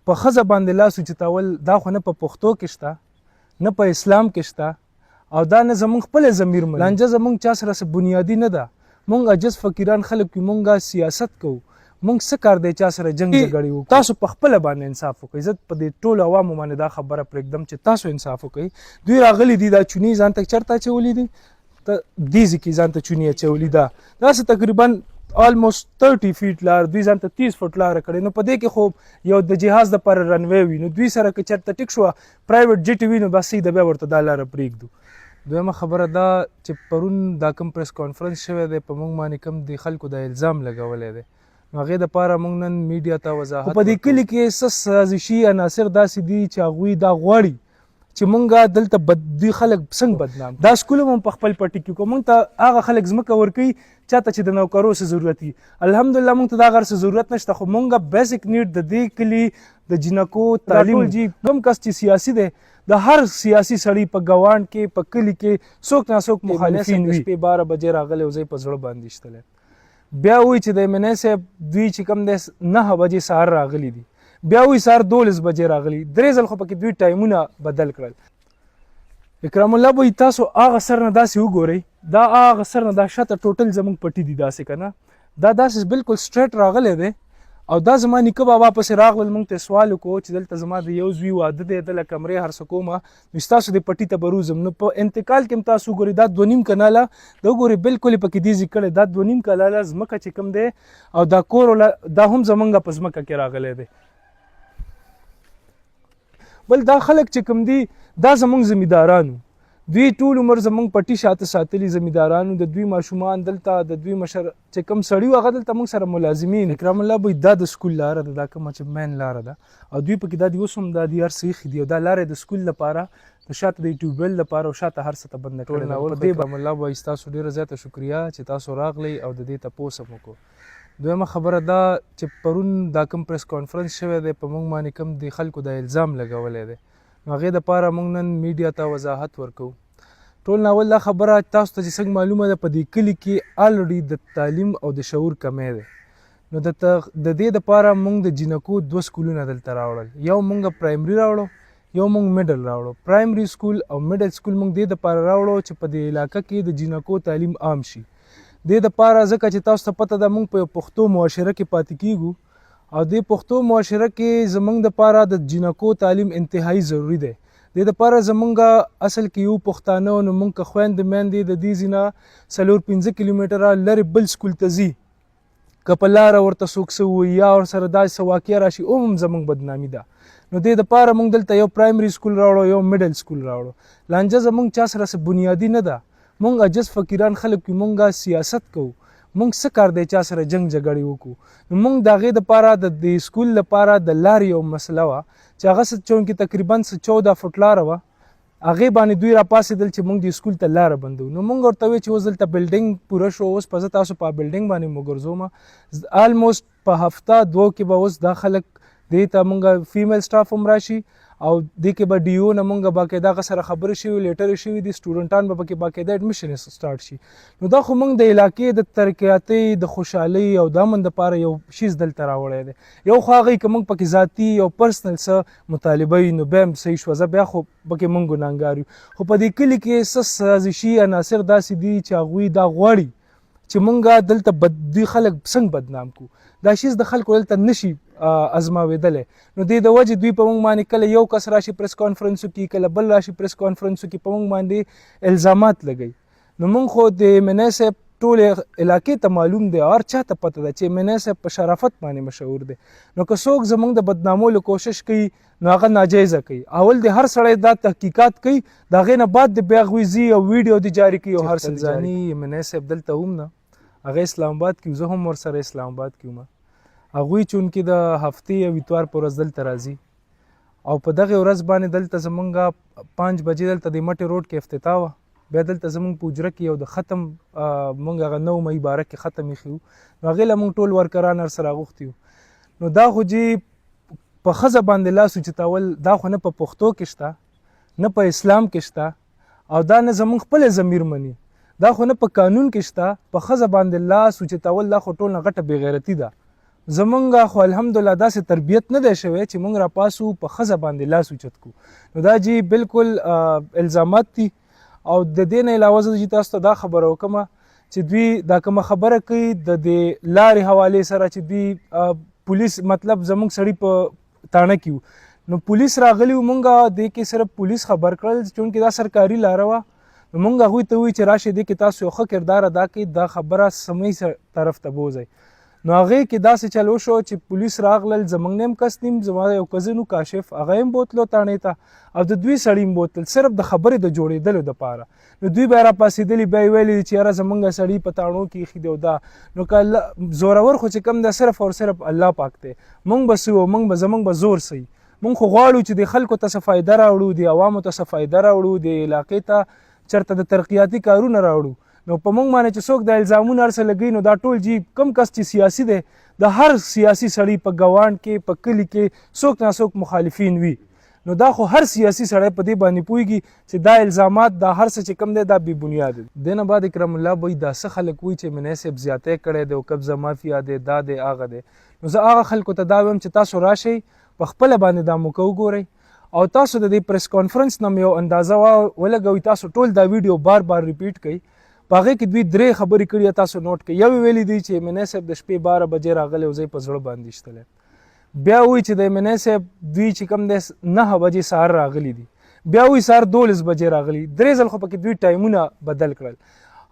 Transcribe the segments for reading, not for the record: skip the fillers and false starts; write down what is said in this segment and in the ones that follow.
په ښځه باندې لاس اوچتول دا خو نه په پښتو کې شته نه په اسلام کې شته او دا نه زمونږ خپل ضمیر مني. لانجه زمونږ چا سره څه بنیادي نه ده. مونږ عجز فقیران خلک یو، مونږ سیاست کوو، مونږ څه کار دی چا سره جنګ جګړې وکړو. تاسو په خپله باندې انصاف وکړئ. زه په دې ټولو عوامو باندې دا خبره پرېږدم چې تاسو انصاف وکړئ. دوی راغلي دي دا چونې ځان ته چېرته اچولي دي، دې ځای کې ځان ته چونې اچولي ده. داسې تقریبا almost 30 فیټ لار، دوی ځان ته 30 فټ لاره کړې. نو په دې کې خو یو د جهاز دپاره رنوی وي، نو دوی سره که چېرته ټیک شوه پرایویټ جټ وي نو بس د بیا ورته دا لاره پرېږدو. دویمه خبره دا چې پرون دا کوم پریس کانفرنس شوی دی په موږ باندې کوم د خلکو د الزام لګولی دی، نو هغې دپاره موږ نن میډیا ته وضاحت په دې کلي کې څه سازشي عناصر داسې دي چې هغوی دا غواړي چې مونږ دلته دوی خلک څنګه بدنام. دا سکول هم په خپل پټي کې کوو. مونږ ته هغه خلک ځمکه ورکوي چاته چې د نوکرو څه ضرورت وي. الحمدلله مونږ ته د هغه څه ضرورت نشته، خو مونږ بیسک نیډ د دې کلي د جنکو تعلیم جي کوم کس چې سیاسي دی د هر سیاسي سړي په ګاونډ کې په کلي کې څوک نه څوک مخالفین وي. شپې 12 بجې راغلی او زه په زړه باندې ایستلی. بیا وایي چې د MNA صاحب دوی چې کوم دی 9 بجې سهار راغلي دي، بیا وایي سهار 12 بجې راغلي. 3 ځل خو پکې دوی ټایمونه بدل کړل. اکرام الله به تاسو هغه سر نه داسې وګورئ، دا هغه سر نه دا شاته ټوټل زموږ پټي دي داسې که نه، دا داسې بالکل سټریټ راغلی دی. او دا زما نیکه بابا پسې راغلل، موږ ته سوال وکړو چې دلته زما د یو زوی واده دی، دله کمرې هر څه کومه، نو ستاسو د پټي ته به روزم. نو په انتقال کې هم تاسو وګورئ دا 2.5 کناله دا وګورئ بالکل یې پکې دیزې کړی. دا 2.5 کناله ځمکه چې کوم دی او دا کور دا هم زمونږ په ځمکه کې راغلی دی. بل دا خلک چې کوم دي دا زمونږ زمیندارانو، دوی ټول عمر زمونږ پټي شاته ساتلي زمیندارانو. د دوی ماشومان دلته د دوی مشر چې کوم سړي و هغه دلته موږ سره ملازمین. اکرام الله به دا د سکول لاره ده، دا کومه چې مین لاره ده او دوی پکې دا دي اوس هم دا دي هر څه ایښي دي او دا لاره د سکول لپاره د شاته د ټیوبویل لپاره او شاته هر څه ته بنده کړې ده. په دې اکرام الله به ستاسو ډېره زیاته شکریه چې تاسو راغلی او د دې تپوس هم وکړو. دویمه خبره دا چې پرون دا کوم پریس کانفرنس شوی دی په موږ باندې کوم د خلکو د الزام لګولی دی، نو هغې دپاره موږ نن میډیا ته وضاحت ورکوو. ټول ناول دا خبره تاسو ته چې څنګه معلومه ده په دې کلي کې الریډي د تعلیم او د شعور کمی دی. نو د دې دپاره موږ د جنکو 2 سکولونه دلته راوړل. یو موږ پرایمري راوړو، یو موږ میډل راوړو. پرایمري سکول او میډل سکول موږ دې دپاره راوړو چې په دې علاقه کې د جنکو تعلیم عام شي. دې دپاره ځکه چې تاسو ته پته ده موږ په یو پښتو معاشره کې پاتې کیږو او دې پښتو معاشره کې زموږ دپاره د جنکو تعلیم انتهایی ضروري دی. دې دپاره زمونږ اصل کې یو پښتانه نو موږ که خویندې میندې د دې ځای نه 4-5 کیلومتره لرې بل سکول ته ځي، که په لاره ورته څوک څه ووایي یا ورسره داسې څه واقعه راشي هم زموږ بدنامي ده. نو دې دپاره موږ دلته یو پرایمري سکول راوړو، یو میډل سکول راوړو. لانجه زموږ چا سره څه بنیادي نه ده. موږ عجز فقیران خلک یو، موږ سیاست کوو، موږ څه کار دی چا سره جنګ جګړې وکړو. نو موږ د هغې دپاره د دې سکول لپاره د لارې یو مسله وه چې هغه څه چونکې تقریبا 14 فټ لاره وه، هغې باندې دوی راپاڅېدل چې موږ د سکول ته لاره بندوو. نو موږ ورته وویل چې اوس دلته بلډینګ پوره شو، اوس به زه تاسو په بلډینګ باندې وګرځوم. آلموسټ په هفته 2 کې به اوس دا خلک دې ته موږ فیمیل سټاف هم راشي او دې کې به ډي او نه موږ باقاعده هغه سره خبرې شوي، لیټرې شوي دي، سټوډنټان به پکې باقاعده اډمیشن سټارټ شي. نو دا خو موږ د علاقې د ترقیاتۍ د خوشحالۍ او د امن دپاره یو شیز دلته راوړی دی. یو خو هغوی که موږ پکې ذاتي یو پرسنل څه مطالبه وي نو بیا هم صحیح شوه، بیا خو پکې موږ ګناهګار یو. خو په دې کلي کې څه سازشي عناصر داسې دي چې هغوی دا غواړي چې موږ دلته دوی خلک څنګه بدنام کړو. دا شیز د خلکو دلته نشي ازماوېدلی. نو دې د وجې دوی په موږ باندې کله یو کس راشي پریس کانفرنس وکړي، کله بل راشي پریس کانفرنس وکړي، په موږ باندې الزامات لګوي. نو موږ خو د MNA صاحب ټول علاقې ته معلوم دی او هر چا ته پته ده چې MNA صاحب په شرافت باندې مشهور دی. نو که څوک زموږ د بدنامولو کوشش کوي نو هغه ناجایزه کوي. اول د هر سړی دا تحقیقات کوي، د هغې نه بعد د بیا هغوی ځي او ویډیو دې جاري کوي او هر څه ځاني MNA صاحب دلته هم نه، هغه اسلام آباد کې، زه هم ورسره اسلام آباد کې وم. هغوی چونکې د هفتې او اتوار په ورځ دلته راځي او په دغې ورځ باندې دلته زمونږ 5 بجې دلته د مټې روډ کې افتتاح وه. بیا دلته زمونږ په حجره کې یو د ختم مونږ هغه 9 مۍ باره کې ختم ایښي وو، نو هغې له مونږ ټول ورکران ورسره اغوښتي وو. نو دا خو چې په ښځه باندې لاس اوچتول دا خو نه په پښتو کې شته نه په اسلام کې شته او دا نه زمونږ خپل ضمیر مني. دا خو نه په قانون کې شته. په ښځه باندې لاس اوچتول دا خو ټول نه غټه بېغیرتي ده زمونږ خو الحمدلله داسې تربیت نه دی شوی چې موږ راپاسو په ښځه باندې لاس اوچت کړو. نو دا جی بالکل الزامات دي او د دې نه علاوه زه تاسو ته دا خبره وکړم چې دوی دا کومه خبره کوي د دې لارې حوالې سره چې دوی پولیس مطلب زموږ سړي په تاڼه کې نو پولیس راغلی و مونږ دې کې صرف پولیس خبر کړل چونکې دا سرکاري لاره وه نو مونږ هغوی ته ووایي چې راشئ دې کې تاسو یو ښه کردار ادا کړئ دا خبره سمۍ طرف ته بوځئ. نو هغې کې داسې چل وشو چې پولیس راغلل زموږ نه هم کس نیم زما یو کزن و کاشف هغه هم بوتلو تاڼې ته او د دوی سړي هم بوتل صرف د خبرې د جوړېدلو دپاره. نو دوی بیا راپاڅېدلي بیا یې ویلي چې یاره زمونږ سړي په تاڼو کې ایښي دی او دا نو که زورور خو چې کوم دی صرف او صرف الله پاک دی. مونږ به څه وو زمونږ به زور څه مونږ خو غواړو چې د خلکو ته څه فایده راوړو د عوامو ته څه فایده راوړو د علاقې ته چېرته د ترقیاتي کارونه راوړو. نو په مونږ باندې چې څوک د الزامونه هر څه لګوي نو دا ټول جی کم کس چې سیاسي دی د هر سیاسي سړي په ګاونډ کې په کلي کې څوک نه څوک مخالفین وي نو دا خو هر سیاسي سړی په دې باندې پوهېږي چې دا الزامات دا هر څه چې کم دی دا بې بنیاد دي. دې نه بعد اکرم الله بوی دا څه خلک وایي چې منی صاحب زیاتی کړی دی او قبضه مافیا دی دا دی هغه دی. نو زه هغه خلکو ته دا وایم چې تاسو راشئ په خپله باندې دا موقع وګورئ او تاسو د دې پریس کانفرنس نه یو اندازه ولګوئ تاسو ټول دا ویډیو بار بار ریپیټ کوئ په هغې کې دوی درې خبرې کړي تاسو نوټ کړئ. یو یې ویلي دی چې منی صاحب د شپې 12 بجې راغلی او زه یې په زړه باندې ایستلی. بیا وایي چې د منی صاحب دوی چې کوم دی 9 بجې سهار راغلي دي بیا وایي سهار 12 بجې راغلي 3 ځل خو پکې دوی ټایمونه بدل کړل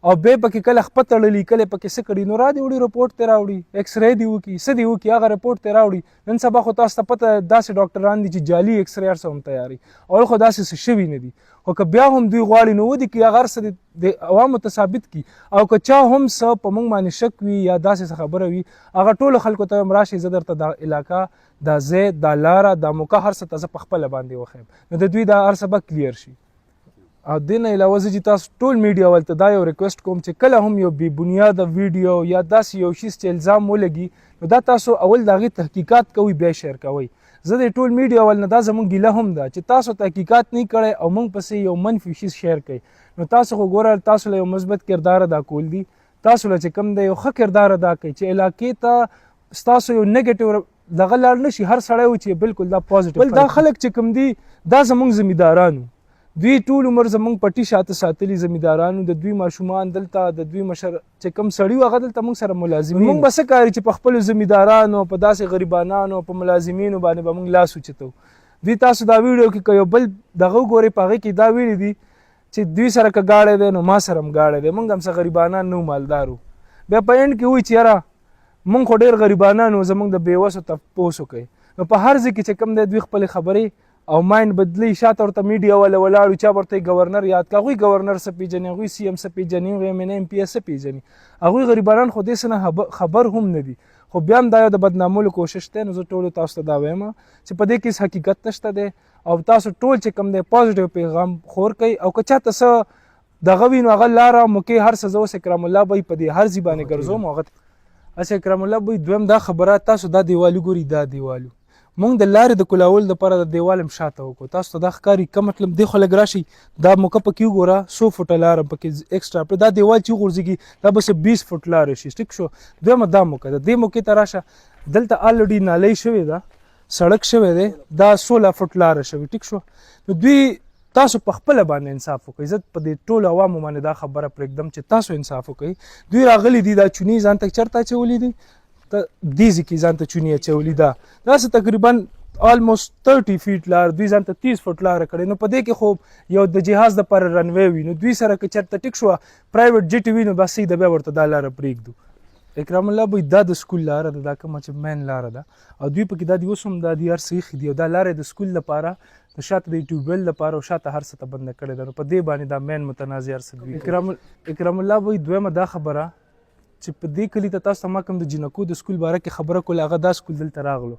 او بیا پکې کله خپه تړلي کله پکې څه کړي نو را دې وړي رپورټ ته راوړي ایکس رې دې وکړي څه دې وکړي هغه رپورټ ته راوړي. نن سبا خو تاسو ته پته داسې ډاکټران دي چې جعلي ایکس رې هر څه هم تیاري اول خو داسې څه شوي نه دي خو که بیا هم دوی غواړي نو ودې کړي هغه هر څه د عوامو ته ثابت کړي او که چا هم څه په موږ باندې شک وي یا داسې څه خبره وي هغه ټولو خلکو ته هم راشئ زه درته دا علاقه دا ځای دا لاره دا موقع هر څه ته زه په خپله باندې وښیم نو د دوی دا هر څه به کلیر شي. او دې نه علاوه زه چې تاسو ټول میډیا والو ته دا یو ریکویسټ کوم چې کله هم یو بې بنیاده ویډیو یا داسې یو شي چې الزام ولګي نو دا تاسو اول د هغې تحقیقات کوئ بیا شیر کوئ. زه د ټول میډیا والو نه دا زموږ ګیله هم ده چې تاسو تحقیقات نه کړی او موږ پسې یو منفي شي شیر کوئ نو تاسو خو ګوره تاسو له یو مثبت کردار ادا کول دي تاسو له چې کوم دی یو ښه کردار ادا کوئ چې علاقې ته ستاسو یو نیګیټیو دغه لاړ نه شي هر سړی و چې بالکل دا پازیټیو بل دا خلک چې کوم دي دا زموږ زمیندارانو دوی ټول عمر زموږ پټي شاته ساتلي زمیندارانو د دوی ماشومان دلته د دوی مشر چې کوم سړي و هغه دلته موږ سره ملازمین موږ به څه کاري چې په خپلو زمیندارانو په داسې غریبانانو په ملازمینو باندې به موږ لاس اوچتو. دوی تاسو دا ویډیو کې که یو بل دغه وګورئ په هغې کې دا ویلي دي چې دوی سره که ګاډی دی نو ما سره هم ګاډی دی موږ هم څه غریبانان نه مالدارو بیا په اینډ کې وایي چې یاره موږ خو ډېر غریبانان و زموږ د بېوسو تپوس وکوئ نو په هر ځای کې چې کوم دی دوی خپلې خبرې او مایند بدلی شاته ورته میډیا والا ولاړو چا ورته ګورنر یاد کړه هغوی ګورنر څه پیژني هغوی سی ام څه پیژني هغوی ایم ان ایم پی څه پیژني هغوی غریبانان خو دې څه نه خبر هم نه دي خو بیا هم دا یو د بدنامولو کوشش دی. نو زه ټولو تاسو ته دا وایم چې په دې کې هیڅ حقیقت نشته دی او تاسو ټول چې کوم دی پازیټیو پیغام خور کوئ او که چاته څه دغه وي نو هغه لاره موقع هر څه زه اوس اکرام الله بی په دې هر ځای باندې ګرځوم هغه اچھا اکرام الله بی دویم دا خبره تاسو دا دیوالو ګوري دا دیوالو مونږ د لارې د کلاول دپاره د دیوال هم شاته وکړو تاسو ته دا ښکاري که مطلب دی خو لږ راشي دا موقع پکې وګوره 100 فوټه لاره پکې ایکسټرا دا دیوال چې وغورځېږي دا به 20 فوټ لاره شي ټیک شو. دویمه دا موقع ده دې موقع ته راشه دلته الریډي نالۍ شوې ده سړک شوی دی دا 16 فوټ لاره شوې ټیک شو. نو دوی تاسو په خپله باندې انصاف وکړئ زه په دې ټولو عوامو باندې دا خبره پرېږدم چې تاسو انصاف وکړئ دوی راغلي دي دا چونې ځان ته چېرته اچولي دي دې ځای کې ځان ته چونې اچولي ده داسې تقریبا almost 30 فیټ لار دوی ځان ته 30 فوټ لاره کړې نو په دې کې خو یو د جهاز دپاره رنوی وي نو دوی سره که چېرته ټیک شوه پرایویټ جټ وي نو بس د بیا ورته دا لاره پرېږدو. اکرام الله بوی دا د سکول لاره ده دا کومه چې مین لاره ده او دوی پکې دا دي اوس هم دا دي هر څه ایښي دي او دا لاره د سکول لپاره د شاته د ټیوبویل لپاره او شاته هر څه ته بنده کړې ده نو په دې باندې دا مین متنازع هر څه دوی. اکرام الله بوی دویمه دا خبره چې په دې کلي ته تاسو ته ما کوم د جنکو د سکول باره کې خبره کوله هغه دا سکول دلته راغلو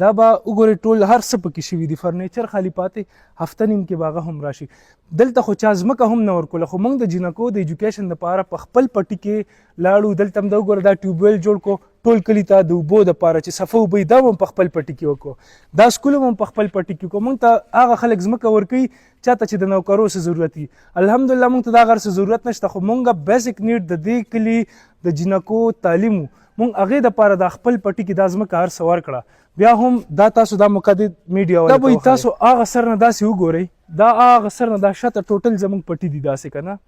دا به وګورئ ټول هر څه پکې شوي دي فرنیچر خالي پاتې هفته نیم کې به هغه هم راشي دلته خو چا ځمکه هم نه ورکوله خو موږ د جنکو د ایجوکیشن دپاره په خپل پټي کې لاړو دلته هم دا وګوره دا ټیوبویل جوړ کړو ټول کلي ته د اوبو دپاره چې صفه اوبه دا هم په خپل پټي کې وکړو دا سکول هم په خپل پټي کې وکړو موږ ته هغه خلک ځمکه ورکوي چاته چې د نوکرو څه ضرورت وي الحمدلله موږ ته دا هغه څه ضرورت نشته خو موږ بیسک نیډ د دې کلي د جنکو تعلیم مونږ هغې دپاره دا خپل پټي کې دا ځمکه هر څه ورکړه بیا هم دا تاسو دا مقدد میډیا دا به تاسو هغه سر نه داسې وګورئ دا هغه سر نه دا شاته ټوټل زموږ پټي دي داسې که نه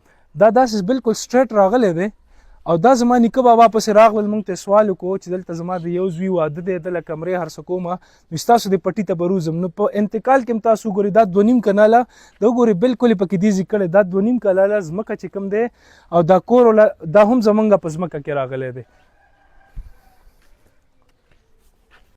دا داسې بالکل سټریټ راغلی دی او دا زما نیکه بابا پسې راغلل موږ ته سوال وکړو چې دلته زما د یو زوی واده دی دله کمرې هر څه کومه نو ستاسو د پټي ته به روزم نو په انتقال کې هم تاسو وګورئ دا 2.5 کناله د وګورئ بالکل یې پکې دیزي کړی دا 2.5 کناله ځمکه چې کوم دی او دا کور دا هم زمونږ په ځمکه کې راغلی دی